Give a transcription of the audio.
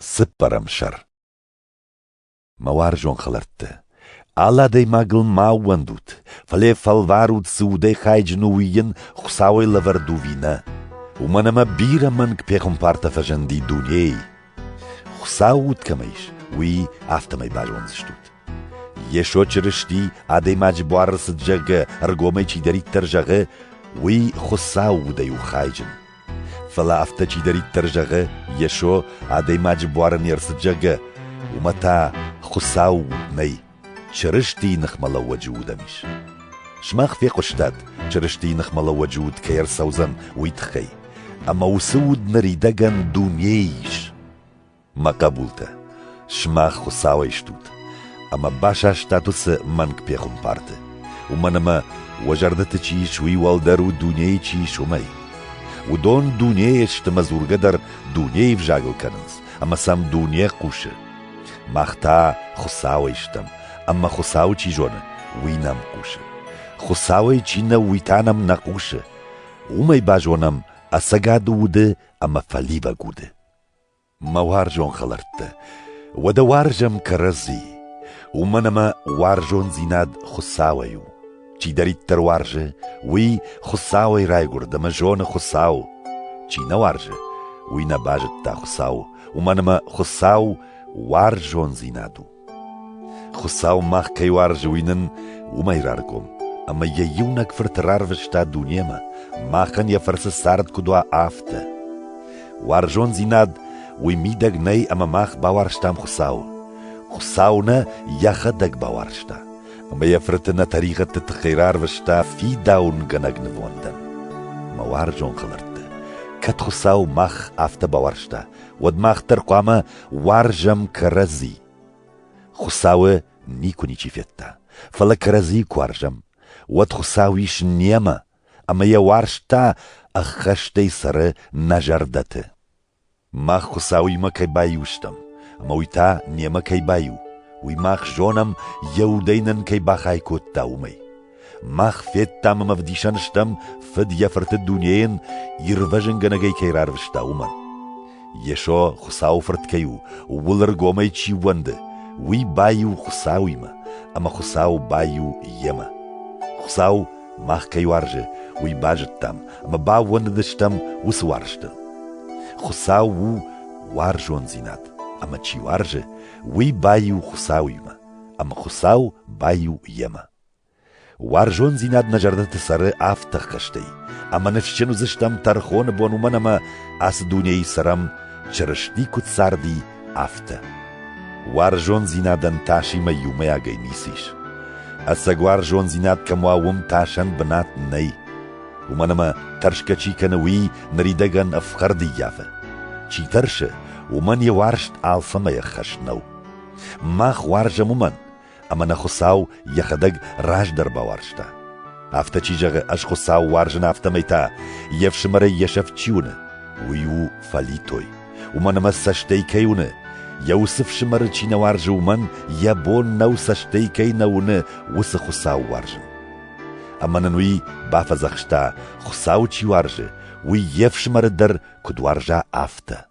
سپرم شر موار جون خلرت alla dei magel mauandut, fale falvarut sude haijnuien, xusawai la verduvina. Umanama bira man kpechum parta fajandi dunei. Xusawut kameish, ui aftamai bajon stut. Yeshocherishti adei majboars jaga, argomai chidarit jaga, ui xusawudei u haijin. Fala afta chidarit jaga, yesho adei majboaran yers jaga, umata xusawudnei. شرشتي نخمل وجود مش شماخ في قشتات شرشتي نخمل وجود كير سوزن ويتخي أما وسود نريدغن دونيش ما قبولته شماخ خساوي شتوت أما باشا شتاتوس منك بيخم بارته ومنما وجردت چي شوي والدرو دونيي چي شومي ودون دونيي شتمزور قدر دونيي فجاقل كننز أما سام دونيي قوشه ماختا خساوي شتم أما خساو چي جونه وينام قوشه خساوي چينا ويتانم نقوشه ومي باجونم أساقاد وده أما فليبا قوده موار جون خلرت وده وارجم كرزي ومنما وارجون زيناد خساويو چي داريت تر وارجه وي خساوي راي قردما جون خساو چينا وارجه وينا باجت تا خساو ومنما خساو وارجون زينادو خساو ماخ كي وارجوينن وما يراركم أما ييونك فرترار فشتا دونيما ماخن يفرس سارد كدوا آفته وارجون زيناد ويميدك ني أما ماخ باورشتام خساونا يخدك باورشتا أما يفرتنا طريقة تتخيرار فشتا في داون غنق نفوندن ما وارجون خلرت كت خساو ماخ آفته باورشتا ود ماخ ترقوامه وارجم كرزي خساوه نيكو نيچي فيتا فلا كرزي كوارجم ود خساويش نيما أما يوارشتا أخشتي سر نجردته ما خساوي ما كي بايوشتم أما ويتا نيما كي بايو ويماخ جونم يودينن كي باخاي كوتا ومي ماخ فيتا ما مفديشانشتم فد يفرت الدنيين يرفجن غنغي كيرار وشتا ومن يشو خساو فرت كيو وولر غومي چي ونده وي بايو خساويما أما خساو بايو يما خساو ماخ كي وارجه وي باجتام أما باو وندشتم وسوارشتم خساو وارجون زينات أما چي وارجه وي بايو خساويما أما خساو بايو يما وارجون زينات نجردت سر آفتخ كشتي أما نفشنو زشتم ترخون بونو منما أس دونيي سرم چرشتي كت ساردي آفته وارجون زينادن تاشي ما يوميا غي نيسيش أساق وارجون زيناد كمواوم تاشن بنات ني ومنما ترشكا چي كنوي نريدغن أفخر ديافة چي ترشه ومن يوارشت آلفا ما يخشنو ماخ وارجا ممن أما نخساو يخدق راج دربا وارشتا أفتا چي جغ أش خساو وارجن أفتا ميتا يفشمر يشف چيونه ويو فاليتوي ومنما سشتي كيونه يوسف شمر چي نوارج ومن يبون نو سشتي كي نونه وس خساو وارجن أما ننوي بافزخشتا خساو چي وارجه وي يفشمر در كد وارجا آفتا